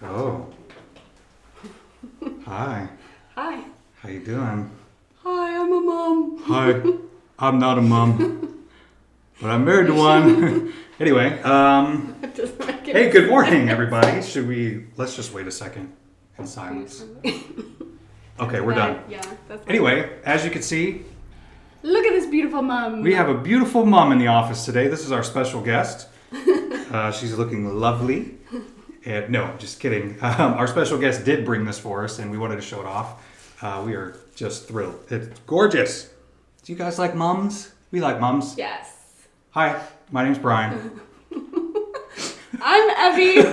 Oh. Hi. Hi. How you doing? Hi, I'm a mom. Hi. I'm not a mom, but I'm married to one. Anyway, That doesn't make any hey, good morning, everybody. Let's just wait a second in silence. Okay, we're done. Yeah, that's fine. Anyway, as you can see, Look at this beautiful mom. we have a beautiful mom in the office today. This is our special guest. She's looking lovely. And no, just kidding. Our special guest did bring this for us, and we wanted to show it off. We are just thrilled. It's gorgeous. Do you guys like mums? We like mums. Yes. Hi, my name's Brian. I'm Evie.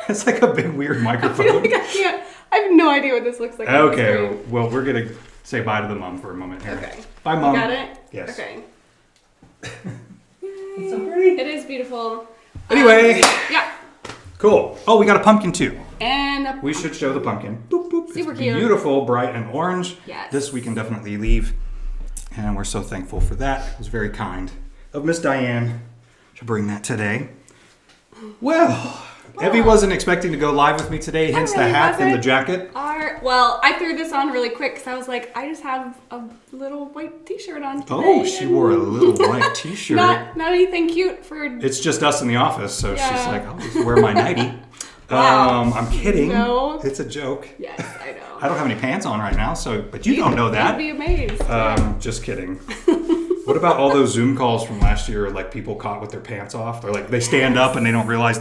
It's like a big weird I feel microphone. like I have no idea what this looks like. on the Okay, screen. well, we're going to say bye to the mum for a moment here. Okay. Bye, mom. You got it? Yes. Okay. It's so pretty. It is beautiful. Anyway, Yeah. cool. Oh, we got a pumpkin too. And We should show the pumpkin. Boop, boop. Super It's cute. beautiful, bright and orange. Yes. This we can definitely leave. And we're so thankful for that. It was very kind of Miss Diane to bring that today. Well, Evie wasn't expecting to go live with me today, hence the really hat and the wasn't. jacket. well, I threw this on really quick because I was like, I just have a little white t-shirt on today. Oh, she and wore a little white t-shirt. Not anything cute for. It's just us in the office, so she's Yeah. like, I'll just wear my nightie. Wow. I'm kidding. No. It's a joke. Yes, I know. I don't have any pants on right now, but you don't know You'd that. be amazed. Just kidding. What about all those Zoom calls from last year, like people caught with their pants off? They're like, they stand up and they don't realize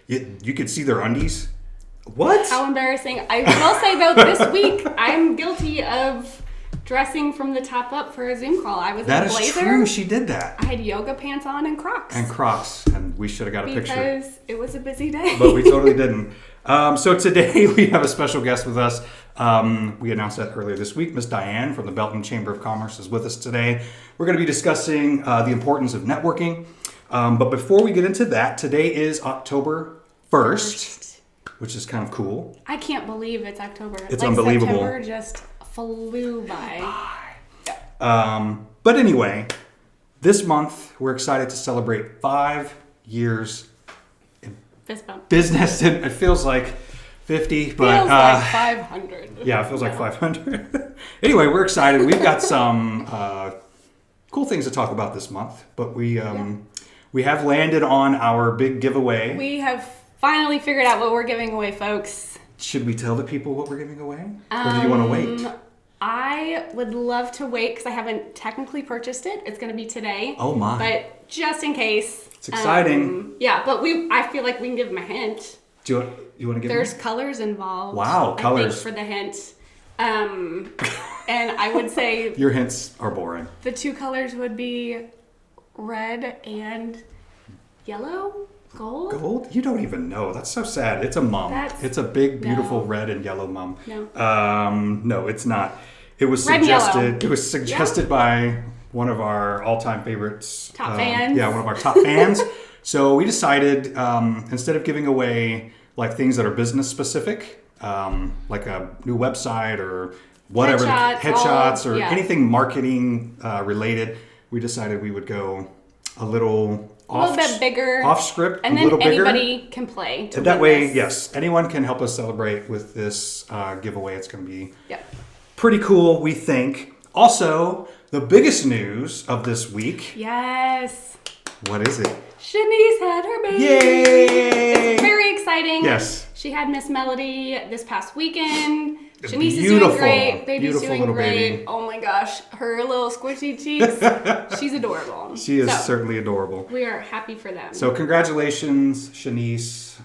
you could see their undies. What? How embarrassing. I will say though, this week I'm guilty of dressing from the top up for a Zoom call. I was That in a is blazer. true. She did that. I had yoga pants on and Crocs. And Crocs, and we should have got a picture. because it was a busy day. But we totally didn't. So today we have a special guest with us. We announced that earlier this week. Miss Diane from the Belton Chamber of Commerce is with us today. We're going to be discussing the importance of networking. But before we get into that, today is October 1st, which is kind of cool. I can't believe it's October. It's unbelievable. September just flew by. But anyway, this month we're excited to celebrate 5 years Fist bump. business. And it feels like 50, but Feels like 500. yeah, it feels like 500. Anyway, we're excited. We've got some cool things to talk about this month, but we have landed on our big giveaway. We have finally figured out what we're giving away, folks. Should we tell the people what we're giving away? Or do you want to wait? I would love to wait because I haven't technically purchased it. It's going to be today. Oh my. But just in case. It's exciting. Yeah, but I feel like we can give them a hint. Do you want to give There's me? colors involved. Wow, I colors. think for the hint. And I would say Your hints are boring. the two colors would be red and yellow, gold. Gold? You don't even know. That's so sad. It's a mum. It's a big, beautiful No. red and yellow mum. No. No, it's not. It was Red and yellow. suggested. It was suggested by one of our all-time favorites. Top fans. Yeah, one of our top fans. So we decided instead of giving away like things that are business specific, like a new website or whatever, headshots or anything marketing related, we decided we would go a little bit bigger, off script, and a then little bigger. anybody can play. To That win way, this. yes, anyone can help us celebrate with this giveaway. It's going to be Yep. pretty cool, we think. Also, the biggest news of this week. Yes. What is it? Shanice had her baby. Yay! It's very exciting. Yes. She had Miss Melody this past weekend. Shanice Beautiful. is doing great. Baby's Beautiful doing little great. baby. Oh my gosh. Her little squishy cheeks. She's adorable. She is So, certainly adorable. we are happy for them. So congratulations, Shanice.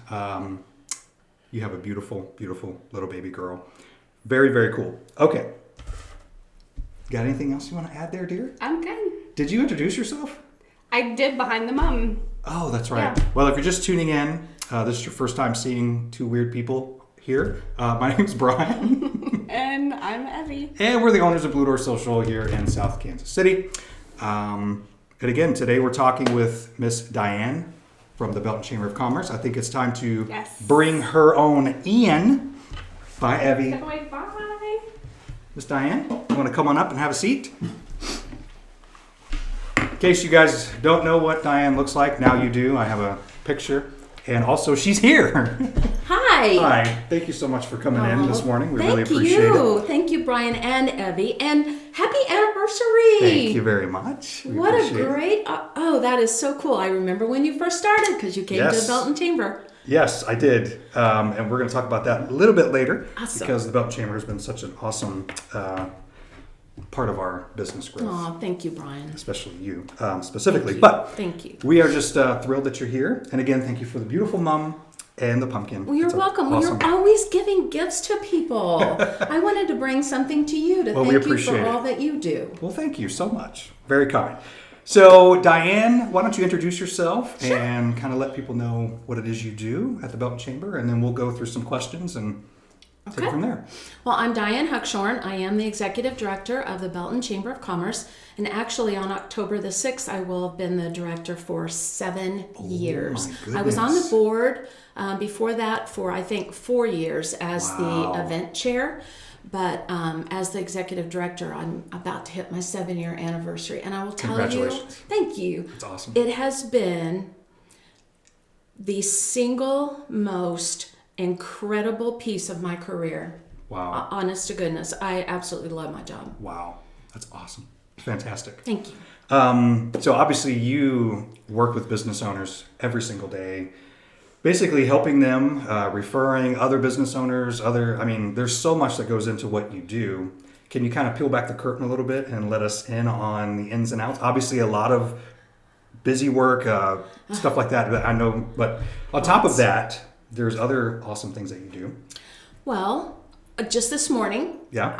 You have a beautiful, beautiful little baby girl. Very, very cool. Okay. Got anything else you want to add there, dear? I'm good. Did you introduce yourself? I did behind the mum. Oh, that's right. Yeah. Well, if you're just tuning in, this is your first time seeing two weird people here. My name's Brian. And I'm Evie. And we're the owners of Blue Door Social here in South Kansas City. And again, today we're talking with Miss Diane from the Belton Chamber of Commerce. I think it's time to bring her own in. Bye, Evie. Bye. Miss Diane, you want to come on up and have a seat? In case you guys don't know what Diane looks like, now you do. I have a picture. And also, she's here. Hi. Hi. Hi. Thank you so much for coming in this morning. We really Thank appreciate you. it. Thank you, Brian and Evie. And happy anniversary. Thank you very much. We What a appreciate it. great, that is so cool. I remember when you first started because you came to Yes. the Belton Chamber. Yes, I did. And we're going to talk about that a little bit later Awesome. because the Belton Chamber has been such an awesome part of our business growth, Oh, thank you, Brian. especially you specifically. Thank you. But Thank you. we are just thrilled that you're here. And again, thank you for the beautiful mum and the pumpkin. Well, you're It's welcome. awesome. You're always giving gifts to people. I wanted to bring something to you to Well, we thank you appreciate for all it. that you do. Well, thank you so much. Very kind. So, Diane, why don't you introduce yourself and kind of let people know what it is you do at the Belton Chamber, and then we'll go through some questions and take it from there. Well, I'm Diane Huckshorn. I am the Executive Director of the Belton Chamber of Commerce. And actually, on October the 6th, I will have been the director for 7 years. my I was on the goodness. board before that for, I think, 4 years as Wow. the event chair. But as the executive director, I'm about to hit my 7-year anniversary. And I will tell you, Congratulations. thank you. It's awesome. It has been the single most incredible piece of my career. Wow. Honest to goodness, I absolutely love my job. Wow. That's awesome. Fantastic. Thank you. So, obviously, you work with business owners every single day, basically helping them, referring other business owners, there's so much that goes into what you do. Can you kind of peel back the curtain a little bit and let us in on the ins and outs? Obviously, a lot of busy work, stuff like that, I know. But on top of that, there's other awesome things that you do. Well, just this morning, Yeah.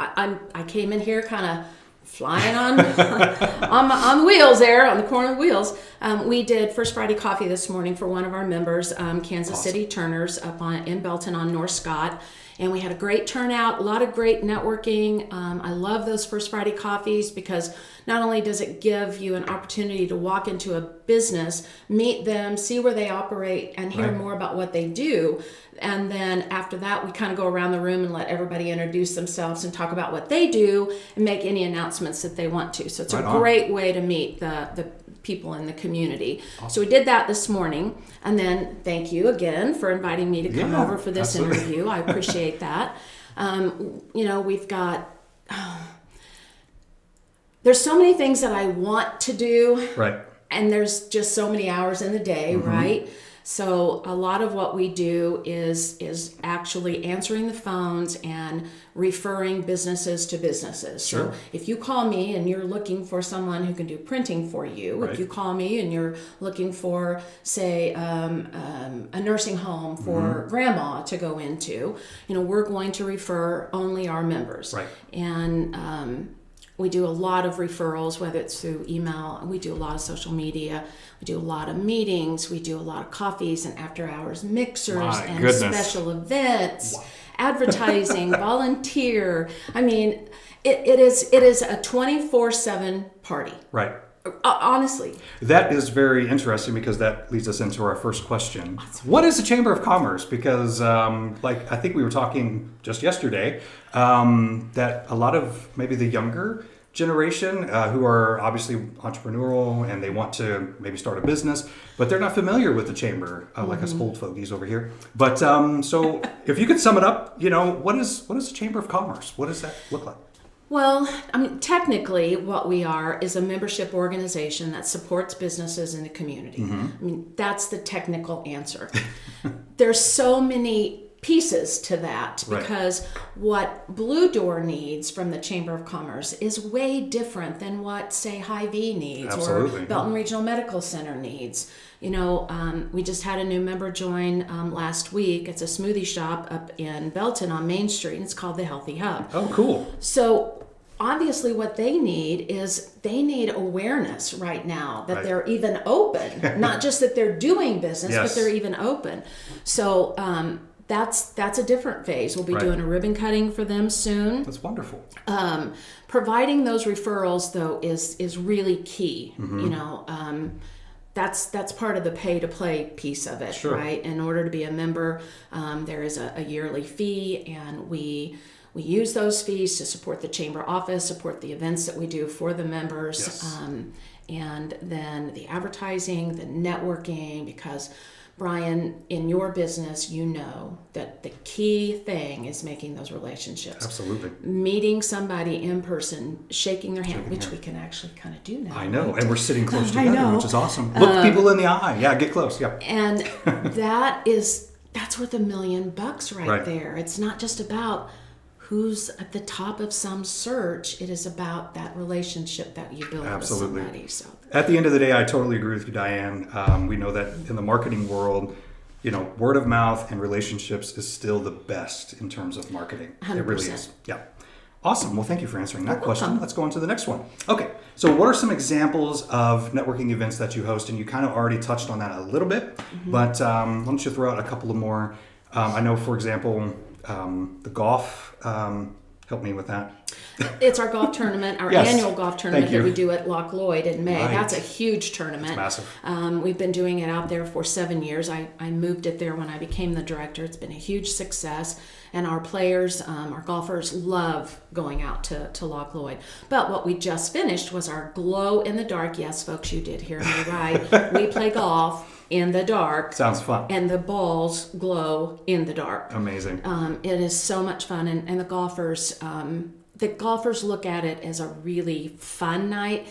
I came in here kind of flying on on the wheels there, on the corner of the wheels. We did First Friday Coffee this morning for one of our members, Kansas Awesome. City Turners up in Belton on North Scott. And we had a great turnout, a lot of great networking. I love those First Friday Coffees because not only does it give you an opportunity to walk into a business, meet them, see where they operate, and hear Right. more about what they do. And then after that, we kind of go around the room and let everybody introduce themselves and talk about what they do and make any announcements that they want to. So it's Right a on. great way to meet the people in the community. So we did that this morning. And then thank you again for inviting me to come Yeah, over for this absolutely. interview. I appreciate that. We've got... there's so many things that I want to do. Right. And there's just so many hours in the day, Mm-hmm. right? So a lot of what we do is actually answering the phones and referring businesses to businesses. Sure. So if you call me and you're looking for someone who can do printing for you, Right. if you call me and you're looking for, say, a nursing home for Mm-hmm. grandma to go into, we're going to refer only our members. Right. And we do a lot of referrals, whether it's through email. We do a lot of social media. We do a lot of meetings. We do a lot of coffees and after-hours mixers My and goodness. special events, advertising, volunteer. I mean, it is a 24/7 party. Right. Honestly. That is very interesting because that leads us into our first question. What is the Chamber of Commerce? Because, I think we were talking just yesterday that a lot of maybe the younger generation who are obviously entrepreneurial and they want to maybe start a business, but they're not familiar with the Chamber, like us old fogies over here. But so if you could sum it up, what is the Chamber of Commerce? What does that look like? Well, technically what we are is a membership organization that supports businesses in the community. That's the technical answer. There's so many pieces to that Right. because what Blue Door needs from the Chamber of Commerce is way different than what, say, Hy-Vee needs Absolutely. or Belton Regional Medical Center needs. We just had a new member join last week. It's a smoothie shop up in Belton on Main Street, and it's called the Healthy Hub. Oh, cool. So obviously what they need awareness right now that Right. they're even open, not just that they're doing business, Yes. but they're even open. So that's a different phase. We'll be Right. doing a ribbon cutting for them soon. That's wonderful. Providing those referrals though is really key. That's part of the pay to play piece of it, Sure. right? In order to be a member, there is a yearly fee, and we use those fees to support the chamber office, support the events that we do for the members, Yes. and then the advertising, the networking, because Brian, in your business, you know that the key thing is making those relationships. Absolutely. Meeting somebody in person, shaking their hand, which we can actually kind of do now. I know, right? and we're sitting close I together, know. which is awesome. Look people in the eye. Yeah, get close. Yeah. And that's worth $1 million right there. It's not just about who's at the top of some search. It is about that relationship that you build Absolutely. with somebody. So At the end of the day, I totally agree with you, Diane. We know that in the marketing world, word of mouth and relationships is still the best in terms of marketing. 100%. It really is. Yeah. Awesome. Well, thank you for answering that question. welcome. Let's go on to the next one. Okay. So what are some examples of networking events that you host? And you kind of already touched on that a little bit, but why don't you throw out a couple of more? I know, for example, the golf, help me with that. it's our golf tournament, our Yes. annual golf tournament Thank you. that we do at Loch Lloyd in May. Right. That's a huge tournament. It's massive. We've been doing it out there for 7 years. I moved it there when I became the director. It's been a huge success, and our players, our golfers, love going out to Loch Lloyd. But what we just finished was our glow in the dark. Yes, folks, you did hear me right. We play golf in the dark. Sounds fun. And the balls glow in the dark. Amazing. It is so much fun, and the golfers look at it as a really fun night.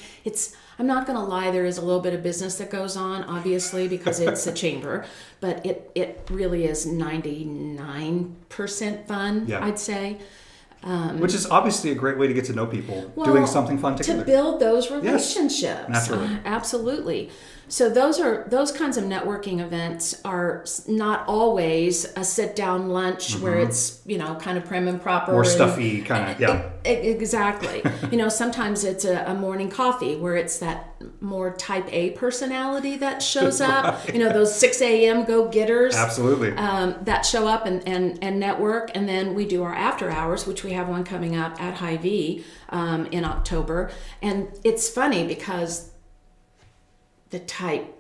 I'm not going to lie, there is a little bit of business that goes on, obviously, because it's a chamber, but it really is 99% fun, Yeah. I'd say. Which is obviously a great way to get to know people, doing something fun together. To build those relationships. naturally. Absolutely. So those kinds of networking events are not always a sit down lunch where it's, kind of prim and proper. Or and stuffy kind of, yeah. Exactly. Sometimes it's a morning coffee where it's that more type A personality that shows up, those 6 a.m. go-getters. Absolutely. That show up and network. And then we do our after hours, which we have one coming up at Hy-Vee in October. And it's funny because the type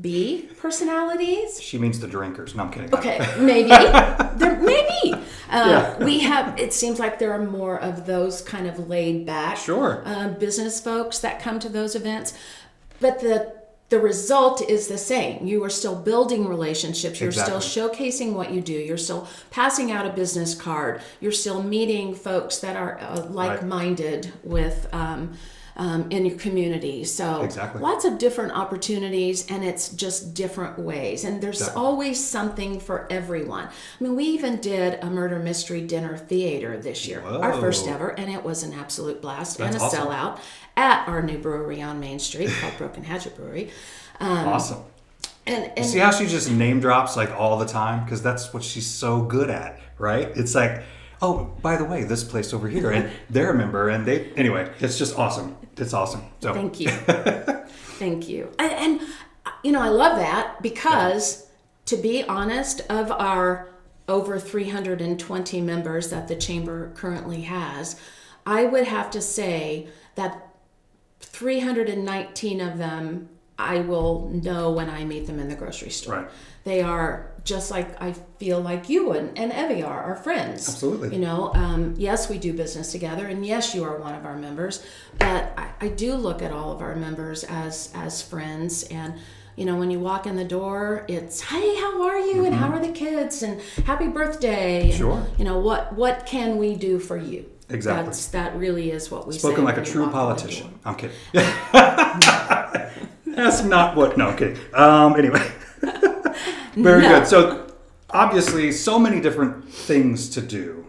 B personalities. She means the drinkers. No, I'm kidding. Okay, maybe. Maybe. We have, it seems like there are more of those kind of laid back business folks that come to those events. But the result is the same. You are still building relationships. You're still showcasing what you do. You're still passing out a business card. You're still meeting folks that are like-minded with in your community. So lots of different opportunities, and it's just different ways. And there's always something for everyone. I mean, we even did a murder mystery dinner theater this year, our first ever, and it was an absolute blast. That's and a awesome. sellout at our new brewery on Main Street called Broken Hatchet Brewery. Awesome. And see how she just name drops like all the time? Because that's what she's so good at, right? It's like, oh, by the way, this place over here, and they're a member, and anyway, it's just awesome. It's awesome. So thank you. Thank you. And I love that because, to be honest, of our over 320 members that the Chamber currently has, I would have to say that 319 of them I will know when I meet them in the grocery store. Right. They are just like I feel like you and Evie are our friends. Absolutely. Yes, we do business together, and yes, you are one of our members. But I do look at all of our members as friends, and when you walk in the door, it's hey, how are you, and how are the kids, and happy birthday. Sure. And, what can we do for you? Exactly. That really is what we say. Spoken like a when you true walk in the politician. door. I'm kidding. That's not what. No, I'm kidding. Anyway. Very good. So obviously so many different things to do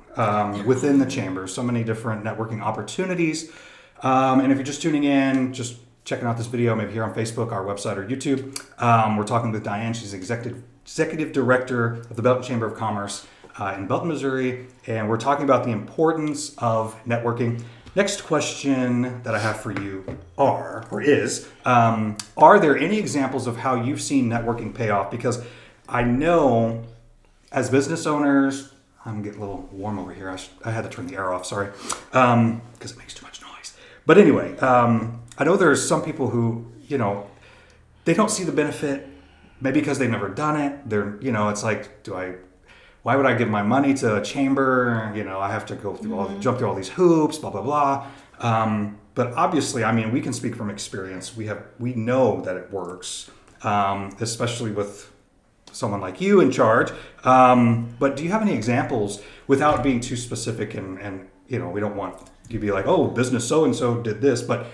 within the chamber, so many different networking opportunities. And if you're just tuning in, just checking out this video, maybe here on Facebook, our website, or YouTube, we're talking with Diane. She's executive director of the Belton Chamber of Commerce in Belton, Missouri. And we're talking about the importance of networking. Next question that I have for you are there any examples of how you've seen networking pay off? Because I know as business owners, I'm getting a little warm over here. I had to turn the air off, sorry, because it makes too much noise. But anyway, I know there's some people who, they don't see the benefit, maybe because they've never done it. They're, it's like, why would I give my money to a chamber? I have to go through jump through all these hoops, blah, blah, blah. But obviously, we can speak from experience. We know that it works, especially with someone like you in charge. But do you have any examples without being too specific? And we don't want you to be like, oh, business so and so did this, but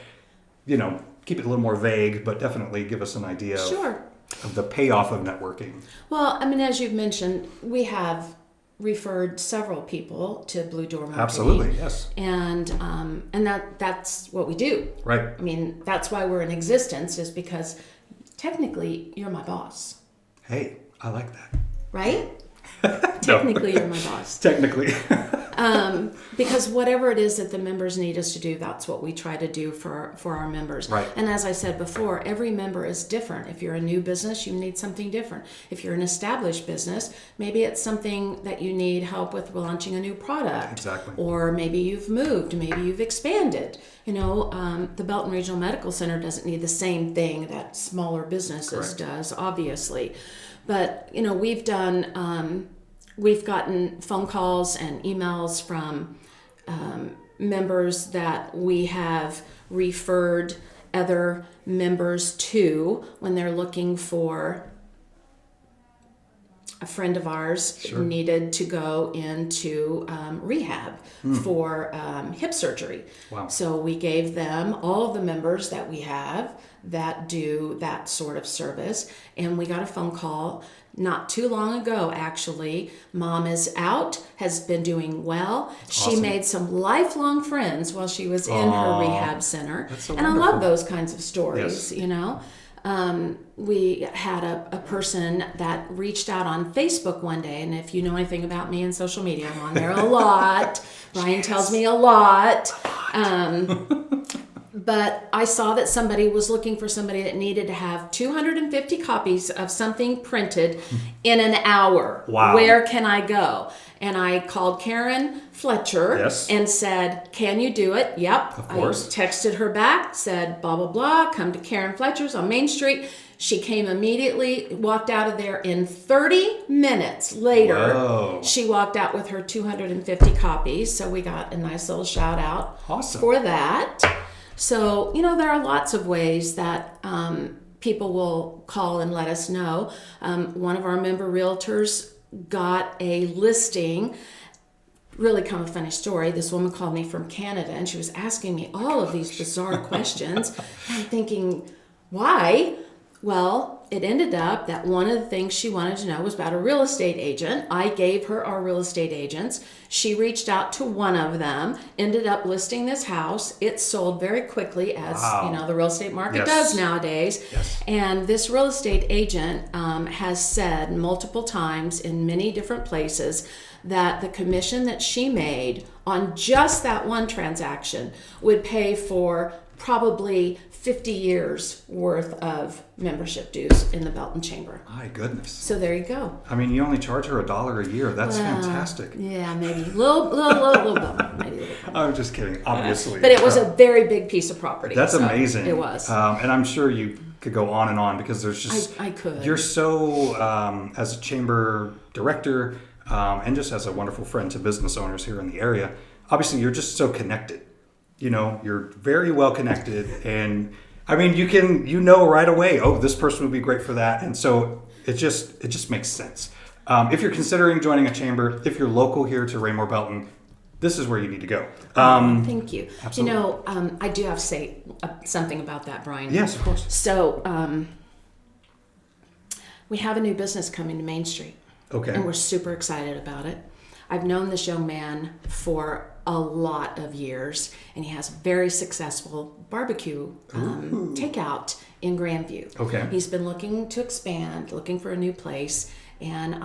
keep it a little more vague, but definitely give us an idea Sure. of the payoff of networking. Well, I mean, as you've mentioned, we have referred several people to Blue Door Marketing. Absolutely, yes. And that's what we do. Right. I mean, that's why we're in existence, is because technically you're my boss, Hey, I like that. right? Technically you're my boss. Technically. Because whatever it is that the members need us to do, that's what we try to do for our members. Right. And as I said before, every member is different. If you're a new business, you need something different. If you're an established business, maybe it's something that you need help with launching a new product. Exactly. Or maybe you've moved, maybe you've expanded. The Belton Regional Medical Center doesn't need the same thing that smaller businesses does, obviously. But, we've gotten phone calls and emails from members that we have referred other members to when they're looking for. A friend of ours needed to go into rehab for hip surgery. Wow. So we gave them all of the members that we have that do that sort of service. And we got a phone call not too long ago, actually. Mom is out, has been doing well. She Awesome. made some lifelong friends while she was in her rehab center. That's so and I wonderful. love those kinds of stories, Yes. We had a person that reached out on Facebook one day, and if you know anything about me and social media, I'm on there a lot. Brian tells me a lot. But I saw that somebody was looking for somebody that needed to have 250 copies of something printed in an hour. Wow. Where can I go? And I called Karen Fletcher Yes. and said, can you do it? Yep. Of course. I texted her back, said, blah, blah, blah, come to Karen Fletcher's on Main Street. She came immediately, walked out of there in 30 minutes later. Whoa. She walked out with her 250 copies. So we got a nice little shout out Awesome. for that. So, there are lots of ways that people will call and let us know. One of our member realtors got a listing. Really kind of a funny story. This woman called me from Canada and she was asking me all of these bizarre questions. I'm thinking, why? Well, it ended up that one of the things she wanted to know was about a real estate agent. I gave her our real estate agents. She reached out to one of them, ended up listing this house. It sold very quickly, as Wow. The real estate market Yes. does nowadays. Yes. And this real estate agent has said multiple times in many different places that the commission that she made on just that one transaction would pay for probably 50 years worth of membership dues in the Belton Chamber. My goodness. So there you go. I mean, you only charge her $1 a year. That's fantastic. Yeah, maybe a little bit, maybe a little bit. I'm just kidding, obviously. But it was a very big piece of property. That's so amazing. It was. And I'm sure you could go on and on because there's just... I could. You're so, as a chamber director and just as a wonderful friend to business owners here in the area, obviously you're just so connected. You're very well connected. And I mean, you right away, oh, this person would be great for that. And so it just makes sense. If you're considering joining a chamber, if you're local here to Raymore Belton, this is where you need to go. Thank you. Absolutely. I do have to say something about that, Brian. Yes, of course. So we have a new business coming to Main Street. Okay. And we're super excited about it. I've known this young man for a lot of years, and he has a very successful barbecue takeout in Grandview. Okay. He's been looking to expand, looking for a new place, and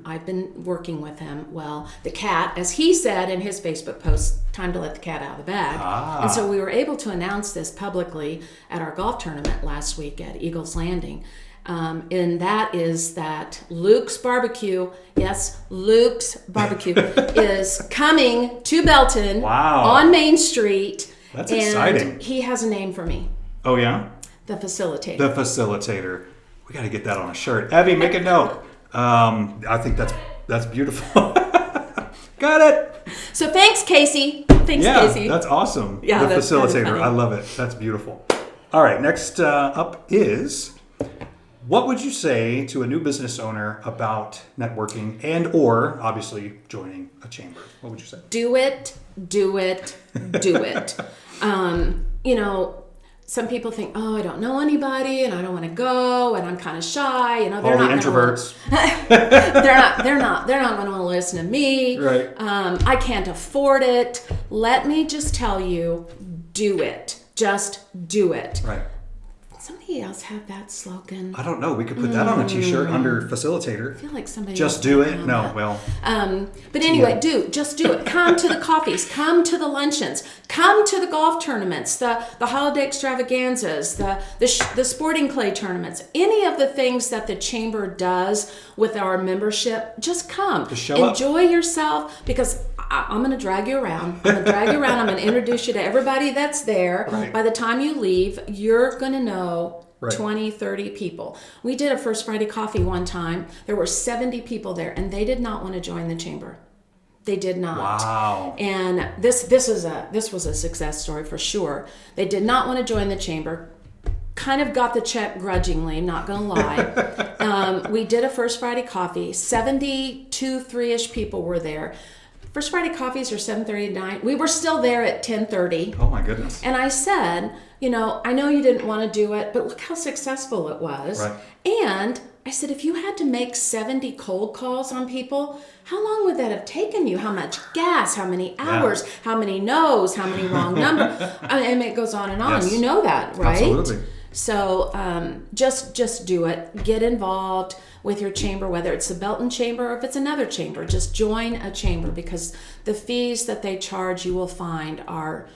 I've been working with him. Well, the cat, as he said in his Facebook post, time to let the cat out of the bag. And so we were able to announce this publicly at our golf tournament last week at Eagles Landing. And that is that Luke's Barbecue, yes, Luke's Barbecue is coming to Belton on Main Street. That's and exciting. He has a name for me, Oh, yeah? the facilitator. The facilitator. We got to get that on a shirt. Evie, make a note. I think that's beautiful. Got it. So thanks, Casey. Thanks, Yeah, Casey. that's awesome. Yeah, the that's kind of facilitator. funny. I love it. That's beautiful. All right, next up is What would you say to a new business owner about networking and or obviously joining a chamber? What would you say? Do it, do it, do it. You know, some people think, oh, I don't know anybody and I don't want to go and I'm kind of shy. You know, they're All the not introverts. they're not going to listen to me. Right. I can't afford it. Let me just tell you, do it. Just do it. Right. Somebody else have that slogan? I don't know. We could put that on a t-shirt under facilitator. I feel like somebody Just else do might it. have No, that. well. But anyway, just do it. Come to the coffees. Come to the luncheons. Come to the golf tournaments, the holiday extravaganzas, the sporting clay tournaments. Any of the things that the chamber does with our membership, just come. Just show up. Enjoy yourself, because I'm going to drag you around. I'm going to introduce you to everybody that's there. Right. By the time you leave, you're going to know Right. 20, 30 people. We did a First Friday coffee one time. There were 70 people there, and they did not want to join the chamber. They did not. Wow. And this was a success story for sure. They did not want to join the chamber. Kind of got the check grudgingly, not gonna lie. We did a First Friday coffee. 72, 3-ish people were there. First Friday coffees are 7:30 to 9. We were still there at 10:30. Oh my goodness. And I said, you know, I know you didn't want to do it, but look how successful it was. Right. And I said, if you had to make 70 cold calls on people, how long would that have taken you? How much gas? How many hours? Yeah. How many no's? How many wrong numbers? And it goes on and on. Yes. You know that, right? Absolutely. So just do it. Get involved with your chamber, whether it's the Belton Chamber or if it's another chamber. Just join a chamber, because the fees that they charge, you will find, are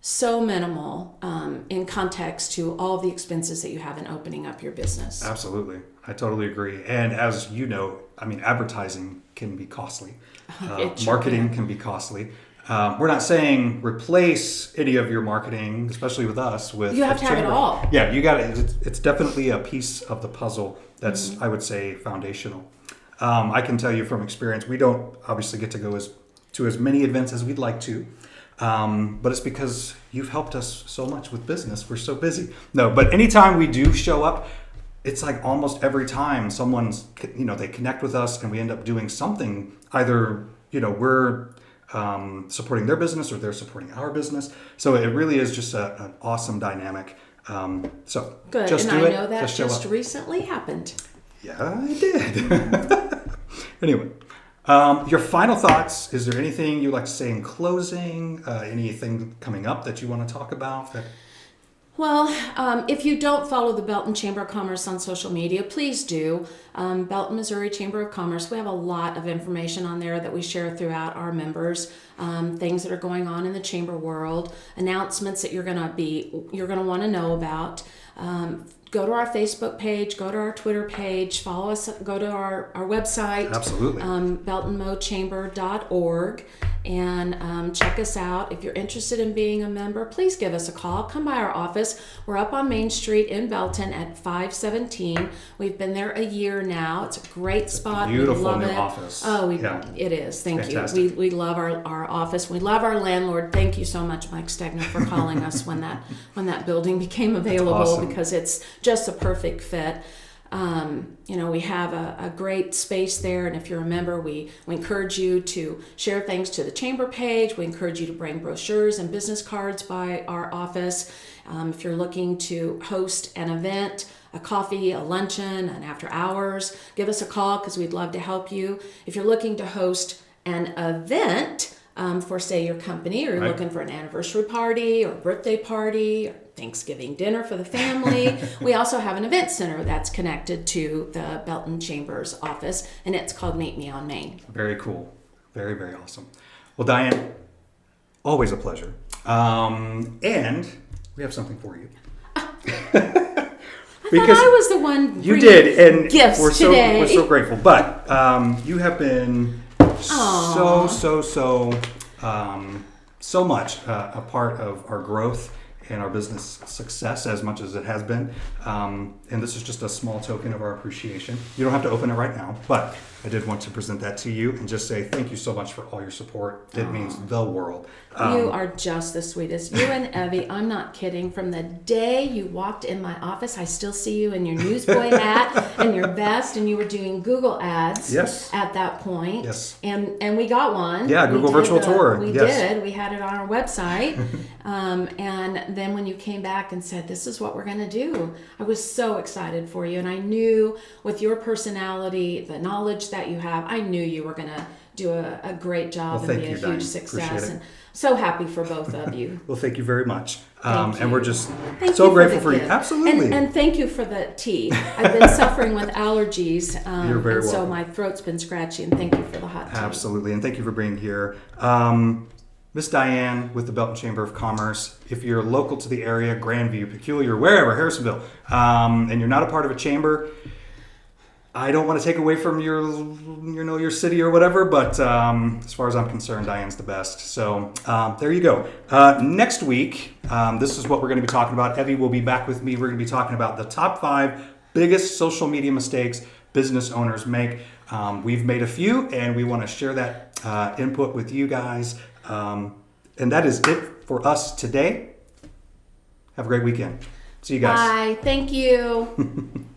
so minimal in context to all the expenses that you have in opening up your business. Absolutely. I totally agree. And as you know, I mean, advertising can be costly. It sure Marketing can. can be costly. We're not saying replace any of your marketing, especially with us. With You have to have it chamber. all. Yeah, you got it. It's definitely a piece of the puzzle that's, Mm-hmm. I would say, foundational. I can tell you from experience, we don't obviously get to go to as many events as we'd like to. But it's because you've helped us so much with business. We're so busy. No, but anytime we do show up, it's like almost every time someone's, they connect with us and we end up doing something. Either, we're supporting their business or they're supporting our business. So it really is just an awesome dynamic. So Good. just And do I it. know that show just up. recently happened. Yeah, I did. Anyway. Your final thoughts, is there anything you'd like to say in closing? Anything coming up that you want to talk about? Well, if you don't follow the Belton Chamber of Commerce on social media, please do. Belton, Missouri Chamber of Commerce, we have a lot of information on there that we share throughout our members, things that are going on in the chamber world, announcements that you're going to want to know about. Go to our Facebook page, go to our Twitter page, follow us, go to our website. Absolutely. BeltonMoChamber.org, and check us out. If you're interested in being a member, please give us a call. Come by our office. We're up on Main Street in Belton at 517. We've been there a year now. It's a great spot. Beautiful we love new it. office. Oh, Yeah. It is. Thank Fantastic. you. We love our office. We love our landlord. Thank you so much, Mike Stegner, for calling us when that building became available, awesome. because it's just a perfect fit. We have a great space there, and if you're a member, we encourage you to share things to the chamber page. We encourage you to bring brochures and business cards by our office. If you're looking to host an event, a coffee, a luncheon, an after hours, give us a call, because we'd love to help you. If you're looking to host an event for, say, your company, or you're Right. looking for an anniversary party or birthday party or Thanksgiving dinner for the family, we also have an event center that's connected to the Belton Chamber's office, and it's called Meet Me on Main. Very cool. Very, very awesome. Well, Diane, always a pleasure. And we have something for you. I thought I was the one You bringing did, and gifts we're today. so grateful. But you have been so much a part of our growth and our business success, as much as it has been. And this is just a small token of our appreciation. You don't have to open it right now, but I did want to present that to you and just say thank you so much for all your support. It means the world. You are just the sweetest. You and Evie, I'm not kidding. From the day you walked in my office, I still see you in your newsboy hat and your vest, and you were doing Google ads at that point. Yes. And we got one. Yeah, Google Virtual Tour. We Yes. did. We had it on our website. And then when you came back and said, this is what we're going to do, I was so excited for you. And I knew with your personality, the knowledge that you have, I knew you were going to do a great job and be a Diane. huge success. Appreciate it. And so happy for both of you. Well, thank you very much. Thank And you. we're just Thank so you grateful the for you. gift. Absolutely. And thank you for the tea. I've been suffering with allergies. You're very and so welcome. my throat's been scratchy, and thank you for the hot tea. Absolutely. And thank you for being here. Miss Diane with the Belton Chamber of Commerce. If you're local to the area, Grandview, Peculiar, wherever, Harrisonville, and you're not a part of a chamber, I don't want to take away from your city or whatever, but as far as I'm concerned, Diane's the best. So there you go. Next week, this is what we're going to be talking about. Evie will be back with me. We're going to be talking about the top 5 biggest social media mistakes business owners make. We've made a few, and we want to share that input with you guys. And that is it for us today. Have a great weekend. See you guys. Bye. Thank you.